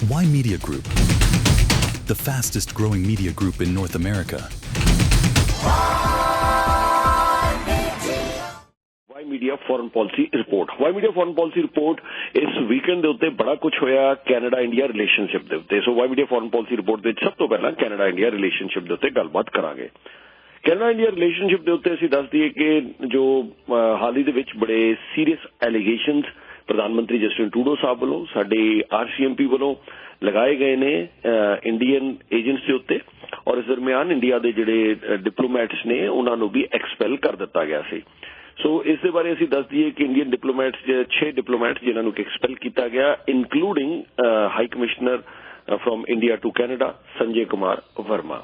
Why Media Group? The fastest growing media group in North America. Why Media Foreign Policy Report. Why Media Foreign Policy Report इस weekend ਦੇ ਉੱਤੇ ਬੜਾ ਕੁਝ ਹੋਇਆ Canada India relationship ਦੇ ਉੱਤੇ। ਸੋ Why Media Foreign Policy Report ਦੇ ਸਭ ਤੋਂ ਪਹਿਲਾਂ ਕੈਨੇਡਾ ਇੰਡੀਆ ਰਿਲੇਸ਼ਨਸ਼ਿਪ ਦੇ ਉੱਤੇ ਗੱਲਬਾਤ ਕਰਾਂਗੇ। ਕੈਨੇਡਾ ਇੰਡੀਆ ਰਿਲੇਸ਼ਨਸ਼ਿਪ ਦੇ ਉੱਤੇ ਅਸੀਂ ਦੱਸ ਦਈਏ ਕਿ ਜੋ ਹਾਲ ਹੀ ਦੇ ਵਿੱਚ ਬੜੇ ਸੀਰੀਅਸ ਐਲੀਗੇਸ਼ਨਸ ਪ੍ਰਧਾਨ ਮੰਤਰੀ ਜਸਟਿਨ ਟਰੂਡੋ ਸਾਹਿਬ ਵੱਲੋਂ ਸਾਡੇ RCMP ਵੱਲੋਂ ਲਗਾਏ ਗਏ ਨੇ ਇੰਡੀਅਨ ਏਜੰਟਸ ਦੇ ਉੱਤੇ ਔਰ ਇਸ ਦਰਮਿਆਨ ਇੰਡੀਆ ਦੇ ਜਿਹੜੇ ਡਿਪਲੋਮੈਟਸ ਨੇ ਉਹਨਾਂ ਨੂੰ ਵੀ ਐਕਸਪੈਲ ਕਰ ਦਿੱਤਾ ਗਿਆ ਸੀ। ਸੋ ਇਸ ਦੇ ਬਾਰੇ ਅਸੀਂ ਦੱਸ ਦਈਏ ਕਿ ਇੰਡੀਅਨ ਡਿਪਲੋਮੈਟਸ 6 ਡਿਪਲੋਮੈਟਸ ਜਿਨ੍ਹਾਂ ਨੂੰ ਐਕਸਪੈਲ ਕੀਤਾ ਗਿਆ including high commissioner from India to Canada Sanjay Kumar Verma.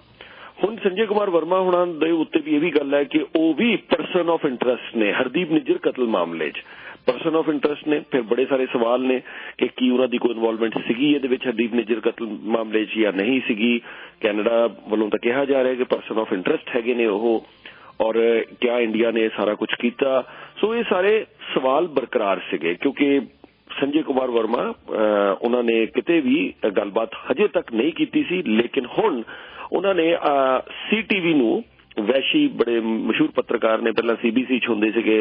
ਹੁਣ ਸੰਜੇ ਕੁਮਾਰ ਵਰਮਾ ਹੁਣਾਂ ਦੇ ਉੱਤੇ ਵੀ ਇਹ ਵੀ ਗੱਲ ਹੈ ਕਿ ਉਹ ਵੀ ਪਰਸਨ ਆਫ ਇੰਟਰਸਟ ਨੇ ਹਰਦੀਪ ਨਿੱਜਰ ਕਤਲ ਮਾਮਲੇ 'ਚ ਪਰਸਨ ਆਫ ਇੰਟਰਸਟ ਨੇ। ਫਿਰ ਬੜੇ ਸਾਰੇ ਸਵਾਲ ਨੇ ਕਿ ਕੀ ਉਹਨਾਂ ਦੀ ਕੋਈ ਇਨਵੋਲਵਮੈਂਟ ਸੀਗੀ ਇਹਦੇ ਵਿੱਚ ਹਰਦੀਪ ਨਿੱਜਰ ਕਤਲ ਮਾਮਲੇ 'ਚ ਜਾਂ ਨਹੀਂ ਸੀਗੀ। ਕੈਨੇਡਾ ਵੱਲੋਂ ਤਾਂ ਕਿਹਾ ਜਾ ਰਿਹਾ ਕਿ ਪਰਸਨ ਆਫ ਇੰਟਰਸਟ ਹੈਗੇ ਨੇ ਉਹ ਔਰ ਕਿਆ ਇੰਡੀਆ ਨੇ ਸਾਰਾ ਕੁਝ ਕੀਤਾ। ਸੋ ਇਹ ਸਾਰੇ ਸਵਾਲ ਬਰਕਰਾਰ ਸੀਗੇ ਕਿਉਂਕਿ ਸੰਜੇ ਕੁਮਾਰ ਵਰਮਾ ਉਹਨਾਂ ਨੇ ਕਿਤੇ ਵੀ ਗੱਲਬਾਤ ਹਜੇ ਤੱਕ ਨਹੀਂ ਕੀਤੀ ਸੀ ਲੇਕਿਨ ਹੁਣ ਉਹਨਾਂ ਨੇ CTV ਨੂੰ ਵੈਸ਼ੀ ਬੜੇ ਮਸ਼ਹੂਰ ਪੱਤਰਕਾਰ ਨੇ ਪਹਿਲਾਂ CBC 'ਚ ਹੁੰਦੇ ਸੀਗੇ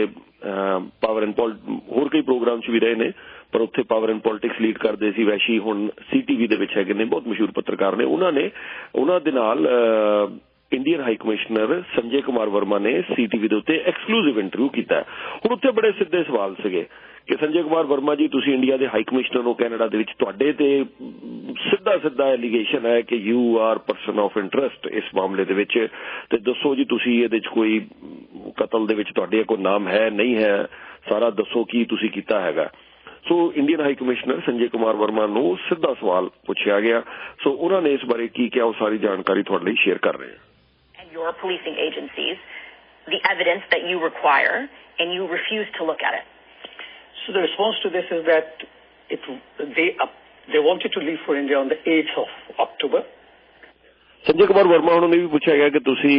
ਪਾਵਰ ਐਂਡ ਹੋਰ ਕਈ ਪ੍ਰੋਗਰਾਮ 'ਚ ਵੀ ਰਹੇ ਨੇ ਪਰ ਉੱਥੇ ਪਾਵਰ ਐਂਡ ਪੋਲਿਟਿਕਸ ਲੀਡ ਕਰਦੇ ਸੀ ਵੈਸ਼ੀ ਹੁਣ CTV ਦੇ ਵਿੱਚ ਹੈਗੇ ਨੇ ਬਹੁਤ ਮਸ਼ਹੂਰ ਪੱਤਰਕਾਰ ਨੇ। ਉਹਨਾਂ ਦੇ ਨਾਲ Indian high commissioner Sanjay Kumar Verma ਨੇ CTV ਦੇ ਉੱਤੇ ਐਕਸਕਲੂਸਿਵ ਇੰਟਰਵਿਊ ਕੀਤਾ। ਹੁਣ ਉੱਥੇ ਬੜੇ ਸਿੱਧੇ ਸਵਾਲ ਸੀਗੇ ਕਿ ਸੰਜੇ ਕੁਮਾਰ ਵਰਮਾ ਜੀ ਤੁਸੀਂ ਇੰਡੀਆ ਦੇ ਹਾਈ ਕਮਿਸ਼ਨਰ ਹੋ ਕੈਨੇਡਾ ਦੇ ਵਿੱਚ ਤੁਹਾਡੇ ਤੇ ਸਿੱਧਾ ਐਲੀਗੇਸ਼ਨ ਹੈ ਕਿ you are person of interest ਇਸ ਮਾਮਲੇ ਦੇ ਵਿੱਚ ਤੇ ਦੱਸੋ ਜੀ ਤੁਸੀਂ ਇਹਦੇ 'ਚ ਕੋਈ ਕਤਲ ਦੇ ਵਿੱਚ ਤੁਹਾਡੇ ਕੋਈ ਨਾਮ ਹੈ ਨਹੀਂ ਹੈ ਸਾਰਾ ਦੱਸੋ ਕੀ ਤੁਸੀਂ ਕੀਤਾ ਹੈਗਾ। So Indian high commissioner Sanjay Kumar Verma ਨੂੰ ਸਿੱਧਾ ਸਵਾਲ ਪੁੱਛਿਆ ਗਿਆ। ਸੋ ਉਹਨਾਂ ਨੇ ਇਸ ਬਾਰੇ ਕੀ ਕਿਹਾ ਉਹ ਸਾਰੀ ਜਾਣਕਾਰੀ ਤੁਹਾਡੇ ਲਈ ਸ਼ੇਅਰ ਕਰ ਰਹੇ ਹਾਂ। Your policing agencies, the evidence that you require, and you refuse to look at it. So the response to this is that they wanted to leave for India on the 8th of October. Sanjay Kumar Verma ਉਹਨਾਂ ਨੇ ਵੀ ਪੁੱਛਿਆ ਗਿਆ ਕਿ ਤੁਸੀਂ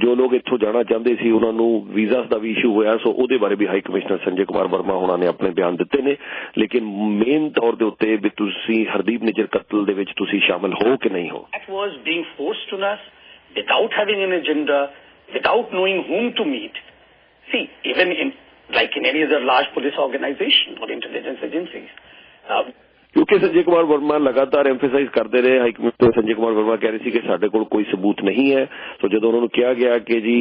ਜੋ ਲੋਕ ਇੱਥੋਂ ਜਾਣਾ ਚਾਹੁੰਦੇ ਸੀ ਉਹਨਾਂ ਨੂੰ ਵੀਜ਼ਾਸ ਦਾ ਵੀ ਇਸ਼ੂ ਹੋਇਆ ਸੋ ਉਹਦੇ ਬਾਰੇ ਵੀ ਹਾਈ ਕਮਿਸ਼ਨਰ ਸੰਜੇ ਕੁਮਾਰ ਵਰਮਾ ਉਹਨਾਂ ਨੇ ਆਪਣੇ ਬਿਆਨ ਦਿੱਤੇ ਨੇ ਲੇਕਿਨ ਮੇਨ ਤੌਰ ਦੇ ਉੱਤੇ ਵੀ ਤੁਸੀਂ ਹਰਦੀਪ ਨਿੱਜਰ ਕਤਲ ਦੇ ਵਿੱਚ ਤੁਸੀਂ ਸ਼ਾਮਲ ਹੋ ਕਿ ਨਹੀਂ ਹੋ। That was being forced on us without having an agenda, without knowing whom to meet. See, even like in any other large police organization or intelligence agencies. ਕਿਉਂਕਿ ਸੰਜੇ ਕੁਮਾਰ ਵਰਮਾ ਲਗਾਤਾਰ ਐਮਫੇਸਾਈਜ਼ ਕਰਦੇ ਰਹੇ ਹਾਈ ਕਮਿਸ਼ਨਰ ਸੰਜੇ ਕੁਮਾਰ ਵਰਮਾ ਕਹਿ ਰਹੇ ਸੀ ਕਿ ਸਾਡੇ ਕੋਲ ਕੋਈ ਸਬੂਤ ਨਹੀਂ ਹੈ। ਸੋ ਜਦੋਂ ਉਹਨਾਂ ਨੂੰ ਕਿਹਾ ਗਿਆ ਕਿ ਜੀ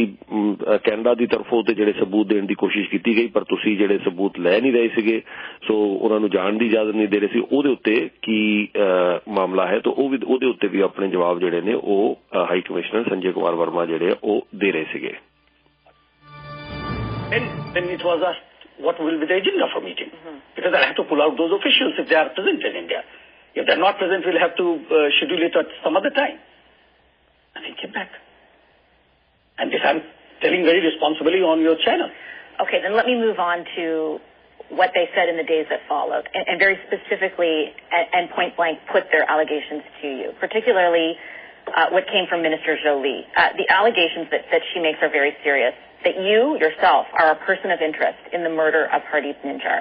ਕੈਨੇਡਾ ਦੀ ਤਰਫੋਂ ਤੇ ਜਿਹੜੇ ਸਬੂਤ ਦੇਣ ਦੀ ਕੋਸ਼ਿਸ਼ ਕੀਤੀ ਗਈ ਪਰ ਤੁਸੀਂ ਜਿਹੜੇ ਸਬੂਤ ਲੈ ਨਹੀਂ ਰਹੇ ਸੀਗੇ ਸੋ ਉਹਨਾਂ ਨੂੰ ਜਾਣ ਦੀ ਇਜਾਜ਼ਤ ਨਹੀਂ ਦੇ ਰਹੇ ਸੀ ਉਹਦੇ ਉੱਤੇ ਕੀ ਮਾਮਲਾ ਹੈ ਤਾਂ ਉਹ ਵੀ ਉਹਦੇ ਉੱਤੇ ਵੀ ਆਪਣੇ ਜਵਾਬ ਜਿਹੜੇ ਨੇ ਉਹ ਹਾਈ ਕਮਿਸ਼ਨਰ ਸੰਜੇ ਕੁਮਾਰ ਵਰਮਾ ਜਿਹੜੇ ਉਹ ਦੇ ਰਹੇ ਸੀਗੇ। Then it was asked what will be the agenda for meeting because I have to pull out those officials if they are present in India. If they are not present we'll have to schedule it at some other time. Nothing came back. And this I'm telling very responsibly on your channel. Okay, then let me move on to what they said in the days that followed and very specifically and point blank put their allegations to you, particularly what came from Minister Jolie. The allegations that she makes are very serious. That you yourself are a person of interest in the murder of Hardeep Ninjar.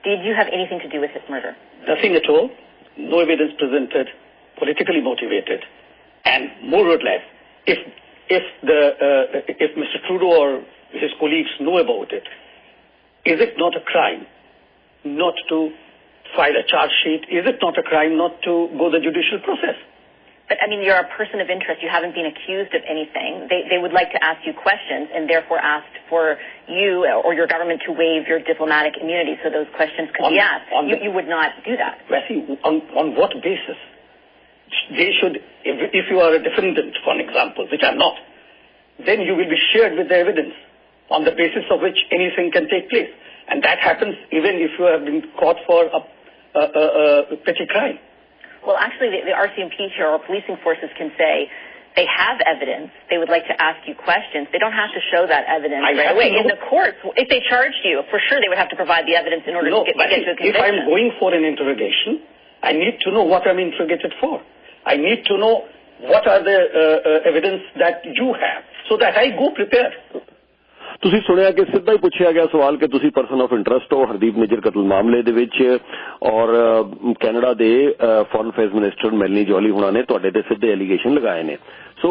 Did you have anything to do with his murder? Nothing at all. No evidence presented, politically motivated, and more or less, if Mr. Trudeau or his colleagues know about it, is it not a crime not to file a charge sheet? Is it not a crime not to go the judicial process? But, I mean, you're a person of interest. You haven't been accused of anything. They would like to ask you questions and therefore asked for you or your government to waive your diplomatic immunity so those questions could be asked. You would not do that. Well, see, on what basis? They should, if you are a defendant, for example, which I'm not, then you will be shared with the evidence on the basis of which anything can take place. And that happens even if you have been caught for a petty crime. Well, actually, the RCMP here or policing forces can say they have evidence. They would like to ask you questions. They don't have to show that evidence right away. In the courts, if they charged you, for sure they would have to provide the evidence in order to get to a conviction. If I'm going for an interrogation, I need to know what I'm interrogated for. I need to know what are the evidence that you have so that I go prepared. ਤੁਸੀਂ ਸੁਣਿਆ ਕਿ ਸਿੱਧਾ ਹੀ ਪੁੱਛਿਆ ਗਿਆ ਸਵਾਲ ਕਿ ਤੁਸੀਂ person of interest ਹੋ ਹਰਦੀਪ ਨਿੱਜਰ ਕਤਲ ਮਾਮਲੇ ਦੇ ਵਿੱਚ ਔਰ ਕੈਨੇਡਾ ਦੇ ਫੋਰਨ ਅਫੇਅਰਸ ਮਿਨਿਸਟਰ ਮੈਲਨੀ ਜੋਲੀ ਹੁਣਾਂ ਨੇ ਤੁਹਾਡੇ ਤੇ ਸਿੱਧੇ ਐਲੀਗੇਸ਼ਨ ਲਗਾਏ ਨੇ। ਸੋ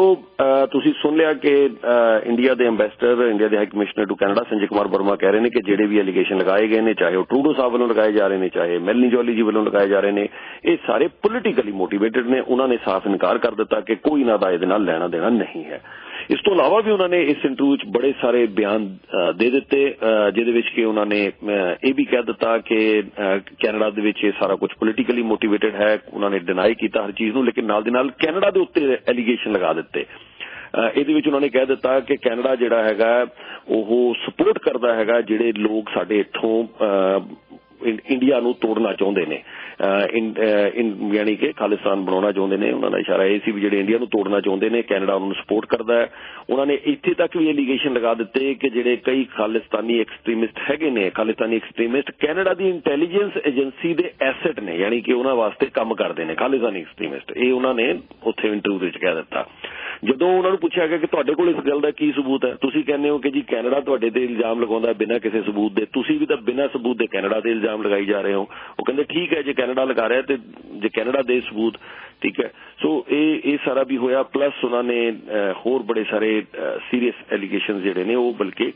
ਤੁਸੀਂ ਸੁਣ ਲਿਆ ਕਿ ਇੰਡੀਆ ਦੇ ਅੰਬੈਸਡਰ ਇੰਡੀਆ ਦੇ high commissioner to Canada Sanjay Kumar Verma ਕਹਿ ਰਹੇ ਨੇ ਕਿ ਜਿਹੜੇ ਵੀ ਐਲੀਗੇਸ਼ਨ ਲਗਾਏ ਗਏ ਨੇ ਚਾਹੇ ਉਹ ਟਰੂਡੋ ਸਾਹਿਬ ਵੱਲੋਂ ਲਗਾਏ ਜਾ ਰਹੇ ਨੇ ਚਾਹੇ ਮੈਲਨੀ ਜੋਲੀ ਜੀ ਵੱਲੋਂ ਲਗਾਏ ਜਾ ਰਹੇ ਨੇ ਇਹ ਸਾਰੇ ਪੋਲੀਟੀਕਲੀ ਮੋਟੀਵੇਟਡ ਨੇ। ਉਹਨਾਂ ਨੇ ਸਾਫ਼ ਇਨਕਾਰ ਕਰ ਦਿੱਤਾ ਕਿ ਕੋਈ ਨਾ ਦਾ ਇਹਦੇ ਨਾਲ ਲੈਣਾ ਦੇਣਾ ਨਹੀਂ ਹੈ। ਇਸ ਤੋਂ ਇਲਾਵਾ ਵੀ ਉਹਨਾਂ ਨੇ ਇਸ ਇੰਟਰਵਿਊ ਵਿੱਚ ਬੜੇ ਸਾਰੇ ਬਿਆਨ ਦੇ ਦਿੱਤੇ ਜਿਹਦੇ ਵਿੱਚ ਕਿ ਉਹਨਾਂ ਨੇ ਇਹ ਵੀ ਕਹਿ ਦਿੱਤਾ ਕਿ ਕੈਨੇਡਾ ਦੇ ਵਿੱਚ ਇਹ ਸਾਰਾ ਕੁਝ ਪੋਲੀਟੀਕਲੀ ਮੋਟੀਵੇਟਡ ਹੈ। ਉਹਨਾਂ ਨੇ ਡਿਨਾਈ ਕੀਤਾ ਹਰ ਚੀਜ਼ ਨੂੰ ਲੇਕਿਨ ਨਾਲ ਦੀ ਨਾਲ ਕੈਨੇਡਾ ਦੇ ਉੱਤੇ ਐਲੀਗੇਸ਼ਨ ਲਗਾ ਦਿੱਤੇ। ਇਹਦੇ ਵਿੱਚ ਉਹਨਾਂ ਨੇ ਕਹਿ ਦਿੱਤਾ ਕਿ ਕੈਨੇਡਾ ਜਿਹੜਾ ਹੈਗਾ ਉਹ ਸਪੋਰਟ ਕਰਦਾ ਹੈਗਾ ਜਿਹੜੇ ਲੋਕ ਸਾਡੇ ਇੱਥੋਂ ਇੰਡੀਆ ਨੂੰ ਤੋੜਨਾ ਚਾਹੁੰਦੇ ਨੇ ਯਾਨੀ ਕਿ ਖਾਲਿਸਤਾਨ ਬਣਾਉਣਾ ਚਾਹੁੰਦੇ ਨੇ। ਉਹਨਾਂ ਦਾ ਇਸ਼ਾਰਾ ਇਹ ਸੀ ਵੀ ਜਿਹੜੇ ਇੰਡੀਆ ਨੂੰ ਤੋੜਨਾ ਚਾਹੁੰਦੇ ਨੇ ਕੈਨੇਡਾ ਉਹਨਾਂ ਨੂੰ ਸਪੋਰਟ ਕਰਦਾ ਹੈ। ਉਹਨਾਂ ਨੇ ਇੱਥੇ ਤੱਕ ਵੀ ਐਲੀਗੇਸ਼ਨ ਲਗਾ ਦਿੱਤੇ ਕਿ ਜਿਹੜੇ ਕਈ ਖਾਲਿਸਤਾਨੀ ਐਕਸਟ੍ਰੀਮਿਸਟ ਹੈਗੇ ਨੇ ਖਾਲਿਸਤਾਨੀ ਐਕਸਟ੍ਰੀਮਿਸਟ ਕੈਨੇਡਾ ਦੀ ਇੰਟੈਲੀਜੈਂਸ ਏਜੰਸੀ ਦੇ ਐਸੈਟ ਨੇ ਯਾਨੀ ਕਿ ਉਹਨਾਂ ਵਾਸਤੇ ਕੰਮ ਕਰਦੇ ਨੇ ਖਾਲਿਸਤਾਨੀ ਐਕਸਟ੍ਰੀਮਿਸਟ। ਇਹ ਉਹਨਾਂ ਨੇ ਉੱਥੇ ਇੰਟਰਵਿਊ ਵਿੱਚ ਕਹਿ ਦਿੱਤਾ। ਜਦੋਂ ਉਹਨਾਂ ਨੂੰ ਪੁੱਛਿਆ ਗਿਆ ਕਿ ਤੁਹਾਡੇ ਕੋਲ ਇਸ ਗੱਲ ਦਾ ਕੀ ਸਬੂਤ ਹੈ ਤੁਸੀਂ ਕਹਿੰਦੇ ਹੋ ਕਿ ਜੀ ਕੈਨੇਡਾ ਤੁਹਾਡੇ ਤੇ ਇਲਜ਼ਾਮ ਲਗਾਉਂਦਾ ਬਿਨਾਂ ਕਿਸੇ ਸਬੂਤ ਦੇ ਤੁਸੀਂ ਵੀ ਤਾਂ ਬਿਨਾਂ ਸਬੂਤ ਦੇ ਕੈਨੇਡਾ ਤੇ ਇਲਜ਼ਾਮ ਲਗਾਈ ਜਾ ਰਹੇ ਹੋ। ਉਹ ਕਹਿੰਦੇ ਠੀਕ ਹੈ ਜੇ ਕੈਨੇਡਾ ਲਗਾ ਰਿਹਾ ਤੇ ਜੇ ਕੈਨੇਡਾ ਦੇ ਸਬੂਤ ਠੀਕ ਹੈ। ਸੋ ਇਹ ਸਾਰਾ ਵੀ ਹੋਇਆ ਪਲੱਸ ਉਹਨਾਂ ਨੇ ਹੋਰ ਬੜੇ ਸਾਰੇ ਸੀਰੀਅਸ ਐਲੀਗੇਸ਼ਨ ਜਿਹੜੇ ਨੇ ਉਹ ਬਲਕਿ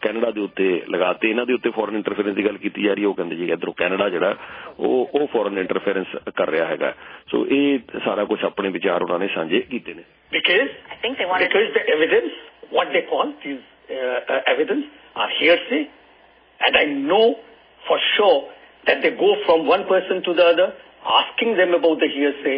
ਕੈਨੇਡਾ ਦੇ ਉੱਤੇ ਲਗਾਤੇ। ਇਹਨਾਂ ਦੇ ਉੱਤੇ ਫੋਰਨ ਇੰਟਰਫੇਰੈਂਸ ਦੀ ਗੱਲ ਕੀਤੀ ਜਾ ਰਹੀ ਹੈ। ਉਹ ਕਹਿੰਦੇ ਜੀ ਇੱਧਰੋਂ ਕੈਨੇਡਾ ਜਿਹੜਾ ਉਹ ਫੋਰਨ ਇੰਟਰਫੇਰੈਂਸ ਕਰ ਰਿਹਾ ਹੈਗਾ। ਸੋ ਇਹ ਸਾਰਾ ਕੁਝ ਆਪਣੇ ਵਿਚਾਰ ਉਹਨਾਂ ਨੇ ਸਾਂਝੇ ਕੀਤੇ ਨੇ। Because the evidence, what they call these evidence are hearsay, and I know for sure that they go from one person to the other, asking them about the hearsay.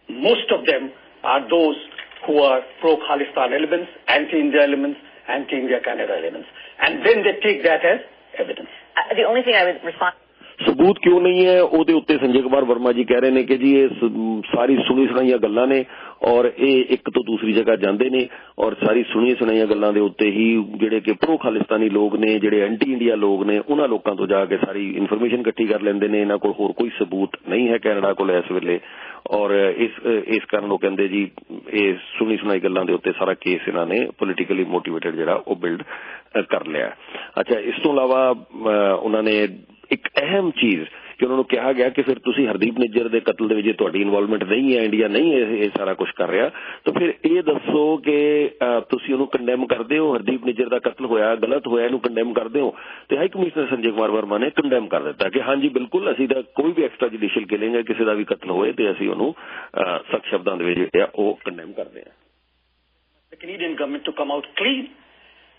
Most of them are those who are pro-Khalistan elements, anti-India elements, anti-India Canada elements, and then they take that as evidence. The only thing I would respond. ਸਬੂਤ ਕਿਉਂ ਨਹੀਂ ਹੈ ਉਹਦੇ ਉੱਤੇ ਸੰਜੇ ਕੁਮਾਰ ਵਰਮਾ ਜੀ ਕਹਿ ਰਹੇ ਨੇ ਕਿ ਜੀ ਇਹ ਸਾਰੀ ਸੁਣੀ ਸੁਣਾਈਆਂ ਗੱਲਾਂ ਨੇ ਔਰ ਇਹ ਇੱਕ ਤੋਂ ਦੂਸਰੀ ਜਗ੍ਹਾ ਜਾਂਦੇ ਨੇ ਔਰ ਸਾਰੀ ਸੁਣੀਆਂ ਸੁਣਾਈਆਂ ਗੱਲਾਂ ਦੇ ਉੱਤੇ ਹੀ ਜਿਹੜੇ ਕਿ ਪ੍ਰੋ ਖਾਲਿਸਤਾਨੀ ਲੋਕ ਨੇ ਜਿਹੜੇ ਐਂਟੀ ਇੰਡੀਆ ਲੋਕ ਨੇ ਉਹਨਾਂ ਲੋਕਾਂ ਤੋਂ ਜਾ ਕੇ ਸਾਰੀ ਇਨਫੋਰਮੇਸ਼ਨ ਇਕੱਠੀ ਕਰ ਲੈਂਦੇ ਨੇ। ਇਹਨਾਂ ਕੋਲ ਹੋਰ ਕੋਈ ਸਬੂਤ ਨਹੀਂ ਹੈ ਕੈਨੇਡਾ ਕੋਲ ਇਸ ਵੇਲੇ ਔਰ ਇਸ ਕਾਰਨ ਉਹ ਕਹਿੰਦੇ ਜੀ ਇਹ ਸੁਣੀ ਸੁਣਾਈ ਗੱਲਾਂ ਦੇ ਉੱਤੇ ਸਾਰਾ ਕੇਸ ਇਹਨਾਂ ਨੇ ਪੋਲੀਟੀਕਲੀ ਮੋਟੀਵੇਟਡ ਜਿਹੜਾ ਉਹ ਬਿਲਡ ਕਰ ਲਿਆ। ਅੱਛਾ ਇਸ ਤੋਂ ਇਲਾਵਾ ਉਹਨਾਂ ਨੇ ਇੱਕ ਅਹਿਮ ਚੀਜ਼ ਕਿ ਉਹਨਾਂ ਨੂੰ ਕਿਹਾ ਗਿਆ ਕਿ ਫਿਰ ਤੁਸੀਂ ਹਰਦੀਪ ਨਿੱਜਰ ਦੇ ਕਤਲ ਦੇ ਵਿੱਚ ਤੁਹਾਡੀ ਇਨਵੋਲਵਮੈਂਟ ਨਹੀਂ ਹੈ ਇੰਡੀਆ ਨਹੀਂ ਇਹ ਸਾਰਾ ਕੁਝ ਕਰ ਰਿਹਾ ਤਾਂ ਫਿਰ ਇਹ ਦੱਸੋ ਕਿ ਤੁਸੀਂ ਉਹਨੂੰ ਕੰਡੈਮ ਕਰਦੇ ਹੋ ਹਰਦੀਪ ਨਿੱਜਰ ਦਾ ਕਤਲ ਹੋਇਆ ਗਲਤ ਹੋਇਆ ਇਹਨੂੰ ਕੰਡੈਮ ਕਰਦੇ ਹੋ। ਤੇ ਹਾਈ ਕਮਿਸ਼ਨਰ ਸੰਜੇ ਕੁਮਾਰ ਵਰਮਾ ਨੇ ਕੰਡੈਮ ਕਰ ਦਿੱਤਾ ਕਿ ਹਾਂਜੀ ਬਿਲਕੁਲ ਅਸੀਂ ਤਾਂ ਕੋਈ ਵੀ ਐਕਸਟਰਾ ਜੁਡੀਸ਼ੀਅਲ ਕਿਲਿੰਗ ਹੈ ਕਿਸੇ ਦਾ ਵੀ ਕਤਲ ਹੋਏ ਤੇ ਅਸੀਂ ਉਹਨੂੰ ਸਖਤ ਸ਼ਬਦਾਂ ਦੇ ਵਿੱਚ ਜਿਹੜਾ ਉਹ ਕੰਡੈਮ ਕਰਦੇ ਹਾਂ। The Canadian government to come out clean,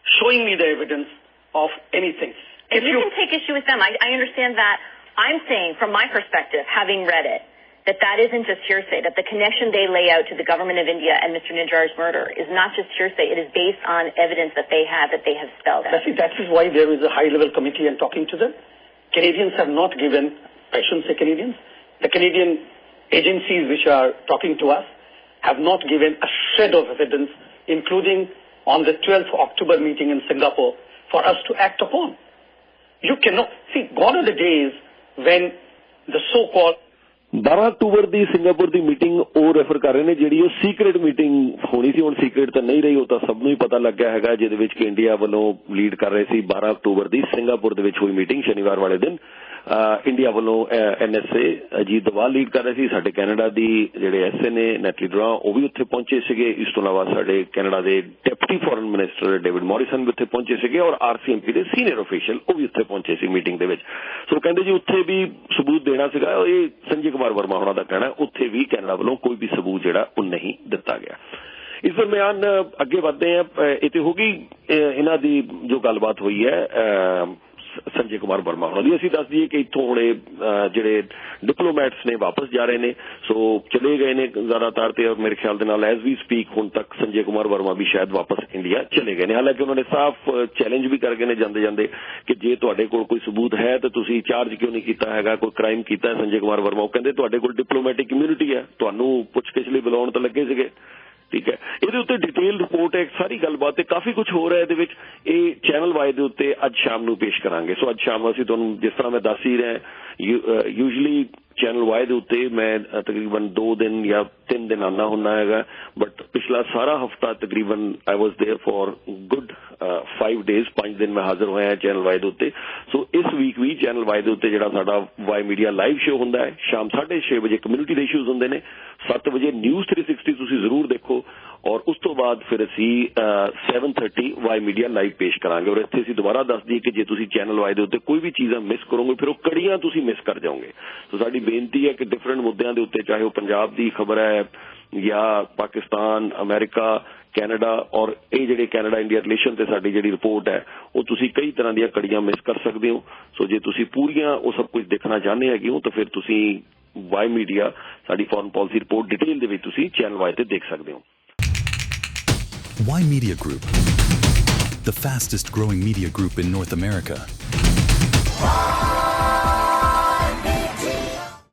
showing me the evidence of anything. If you can take issue with them, I understand that. I'm saying, from my perspective, having read it, that isn't just hearsay, that the connection they lay out to the government of India and Mr. Nijjar's murder is not just hearsay, it is based on evidence that they have spelled out. That is why there is a high-level committee and talking to them. Canadians have not given, I shouldn't say Canadians, the Canadian agencies which are talking to us have not given a shred of evidence, including on the 12th October meeting in Singapore, for us to act upon. You cannot see, gone are the days when the so-called 12 October the Singapore the meeting ਉਹ refer ਕਰ ਰਹੇ ਨੇ ਜਿਹੜੀ ਉਹ secret meeting ਹੋਣੀ ਸੀ। ਹੁਣ secret ਤਾਂ ਨਹੀਂ ਰਹੀ ਉਹ ਤਾਂ ਸਭ ਨੂੰ ਹੀ ਪਤਾ ਲੱਗ ਗਿਆ ਹੈਗਾ ਜਿਹਦੇ ਵਿੱਚ ਕਿ ਇੰਡੀਆ ਵੱਲੋਂ ਲੀਡ ਕਰ ਰਹੇ ਸੀ 12 ਅਕਤੂਬਰ ਦੀ ਸਿੰਗਾਪੁਰ ਦੇ ਵਿੱਚ ਹੋਈ ਮੀਟਿੰਗ ਸ਼ਨੀਵਾਰ ਵਾਲੇ ਦਿਨ ਇੰਡੀਆ ਵੱਲੋਂ NSA ਅਜੀਤ ਦੋਵਾਲ ਲੀਡ ਕਰ ਰਹੇ ਸੀ। ਸਾਡੇ ਕੈਨੇਡਾ ਦੀ ਜਿਹੜੇ SA ਨੇ ਨੈਟਲੀ ਡਰਾ ਉਹ ਵੀ ਉੱਥੇ ਪਹੁੰਚੇ ਸੀਗੇ। ਇਸ ਤੋਂ ਇਲਾਵਾ ਸਾਡੇ ਕੈਨੇਡਾ ਦੇ deputy foreign minister David Morrison ਵੀ ਉੱਥੇ ਪਹੁੰਚੇ ਸੀਗੇ ਔਰ RCMP ਦੇ ਸੀਨੀਅਰ ਅਫੀਸ਼ੀਅਲ ਉਹ ਵੀ ਉੱਥੇ ਪਹੁੰਚੇ ਸੀ ਮੀਟਿੰਗ ਦੇ ਵਿੱਚ। ਸੋ ਕਹਿੰਦੇ ਜੀ ਉੱਥੇ ਵੀ ਸਬੂਤ ਦੇਣਾ ਸੀਗਾ ਇਹ ਸੰਜੇ ਕੁਮਾਰ ਵਰਮਾ ਹੋਣਾ ਦਾ ਕਹਿਣਾ ਉੱਥੇ ਵੀ ਕੈਨੇਡਾ ਵੱਲੋਂ ਕੋਈ ਵੀ ਸਬੂਤ ਜਿਹੜਾ ਉਹ ਨਹੀਂ ਦਿੱਤਾ ਗਿਆ। ਇਸ ਦਰਮਿਆਨ ਅੱਗੇ ਵਧਦੇ ਆ ਇਹ ਤੇ ਹੋ ਗਈ ਇਹਨਾਂ ਦੀ ਜੋ ਗੱਲਬਾਤ ਹੋਈ ਹੈ ਸੰਜੇ ਕੁਮਾਰ ਵਰਮਾ ਹੋਣਾ ਦੀ। ਅਸੀਂ ਦੱਸ ਦਈਏ ਕਿ ਇੱਥੋਂ ਹੁਣੇ ਜਿਹੜੇ ਡਿਪਲੋਮੈਟਸ ਨੇ ਵਾਪਸ ਜਾ ਰਹੇ ਨੇ ਸੋ ਚਲੇ ਗਏ ਨੇ ਜ਼ਿਆਦਾਤਰ ਤੇ ਮੇਰੇ ਖਿਆਲ ਦੇ ਨਾਲ ਐਜ਼ ਵੀ ਸਪੀਕ ਹੁਣ ਤੱਕ ਸੰਜੇ ਕੁਮਾਰ ਵਰਮਾ ਵੀ ਸ਼ਾਇਦ ਵਾਪਸ ਇੰਡੀਆ ਚਲੇ ਗਏ ਨੇ। ਹਾਲਾਂਕਿ ਉਹਨਾਂ ਨੇ ਸਾਫ਼ ਚੈਲੰਜ ਵੀ ਕਰ ਗਏ ਨੇ ਜਾਂਦੇ ਜਾਂਦੇ ਕਿ ਜੇ ਤੁਹਾਡੇ ਕੋਲ ਕੋਈ ਸਬੂਤ ਹੈ ਤਾਂ ਤੁਸੀਂ ਚਾਰਜ ਕਿਉਂ ਨਹੀਂ ਕੀਤਾ ਹੈਗਾ ਕੋਈ ਕ੍ਰਾਈਮ ਕੀਤਾ ਸੰਜੇ ਕੁਮਾਰ ਵਰਮਾ। ਉਹ ਕਹਿੰਦੇ ਤੁਹਾਡੇ ਕੋਲ ਡਿਪਲੋਮੈਟਿਕ ਇਮਿਊਨਿਟੀ ਹੈ ਤੁਹਾਨੂੰ ਪੁੱਛਗਿੱਛ ਲਈ ਬੁਲਾਉਣ ਤਾਂ ਲੱਗੇ ਸੀਗੇ ਠੀਕ ਹੈ। ਇਹਦੇ ਉੱਤੇ ਡਿਟੇਲ ਰਿਪੋਰਟ ਹੈ ਸਾਰੀ ਗੱਲਬਾਤ ਤੇ ਕਾਫੀ ਕੁਝ ਹੋ ਰਿਹਾ ਇਹਦੇ ਵਿੱਚ ਇਹ ਚੈਨਲ ਵਾਈ ਦੇ ਉੱਤੇ ਅੱਜ ਸ਼ਾਮ ਨੂੰ ਪੇਸ਼ ਕਰਾਂਗੇ। ਸੋ ਅੱਜ ਸ਼ਾਮ ਅਸੀਂ ਤੁਹਾਨੂੰ ਜਿਸ ਤਰ੍ਹਾਂ ਮੈਂ ਦੱਸ ਹੀ ਰਿਹਾ ਯੂਜਲੀ ਚੈਨਲ वाई ਦੇ ਉੱਤੇ ਮੈਂ ਤਕਰੀਬਨ 2 ਦਿਨ ਜਾਂ 3 ਦਿਨ ਆਉਂਦਾ ਹੁੰਦਾ ਹੈਗਾ ਬਟ ਪਿਛਲਾ ਸਾਰਾ ਹਫਤਾ ਤਕਰੀਬਨ I was there for good 5 days 5 ਦਿਨ ਮੈਂ ਹਾਜ਼ਰ ਹੋਇਆ ਚੈਨਲ ਵਾਈ ਦੇ ਉੱਤੇ ਸੋ ਇਸ ਵੀਕ ਵੀ ਚੈਨਲ ਵਾਈ ਦੇ ਉੱਤੇ ਜਿਹੜਾ ਸਾਡਾ ਵਾਈ ਮੀਡੀਆ ਲਾਈਵ ਸ਼ੋਅ ਹੁੰਦਾ ਹੈ ਸ਼ਾਮ 6:30 ਵਜੇ ਕਮਿਊਨਿਟੀ ਦੇ ਇਸ਼ੂਜ਼ ਹੁੰਦੇ ਨੇ 7 ਵਜੇ ਨਿਊਜ਼ 360 ਤੁਸੀਂ ਜ਼ਰੂਰ ਦੇਖੋ ਔਰ ਉਸ ਤੋਂ ਬਾਅਦ ਫਿਰ ਅਸੀਂ 7:30 ਵਾਈ ਮੀਡੀਆ ਲਾਈਵ ਪੇਸ਼ ਕਰਾਂਗੇ ਔਰ ਇੱਥੇ ਅਸੀਂ ਦੁਬਾਰਾ ਦੱਸ ਦਈਏ ਕਿ ਜੇ ਤੁਸੀਂ ਚੈਨਲ ਵਾਈ ਦੇ ਉੱਤੇ ਕੋਈ ਵੀ ਚੀਜ਼ਾਂ ਮਿਸ ਕਰੋਗੇ ਫਿਰ ਉਹ ਕੜੀਆਂ ਤੁਸੀਂ ਮਿਸ ਕਰ ਜਾਓਗੇ ਸੋ ਸਾਡੀ ਬੇਨਤੀ ਹੈ ਕਿ ਡਿਫਰੈਂਟ ਮੁੱਦਿਆਂ ਦੇ ਉੱਤੇ ਚਾਹੇ ਉਹ ਪੰਜਾਬ ਦੀ ਖਬਰ ਹੈ ਜਾਂ ਪਾਕਿਸਤਾਨ ਅਮਰੀਕਾ ਕੈਨੇਡਾ ਔਰ ਇਹ ਜਿਹੜੇ ਕੈਨੇਡਾ ਇੰਡੀਆ ਰਿਲੇਸ਼ਨ ਤੇ ਸਾਡੀ ਜਿਹੜੀ ਰਿਪੋਰਟ ਹੈ ਉਹ ਤੁਸੀਂ ਕਈ ਤਰ੍ਹਾਂ ਦੀਆਂ ਕੜੀਆਂ ਮਿਸ ਕਰ ਸਕਦੇ ਹੋ ਸੋ ਜੇ ਤੁਸੀਂ ਪੂਰੀਆਂ ਉਹ ਸਭ ਕੁਝ ਦੇਖਣਾ ਚਾਹੁੰਦੇ ਹੈਗੇ ਹੋ ਤਾਂ ਫਿਰ ਤੁਸੀਂ ਵਾਈ ਮੀਡੀਆ ਸਾਡੀ ਫੋਰਨ ਪਾਲਿਸੀ ਰਿਪੋਰਟ ਡਿਟੇਲ ਦੇ ਵਿੱਚ ਤੁਸੀਂ ਚੈਨਲ ਵਾਈ ਤੇ ਦੇਖ ਸਕਦੇ ਹੋ Y Media Group, the fastest growing media group in North America.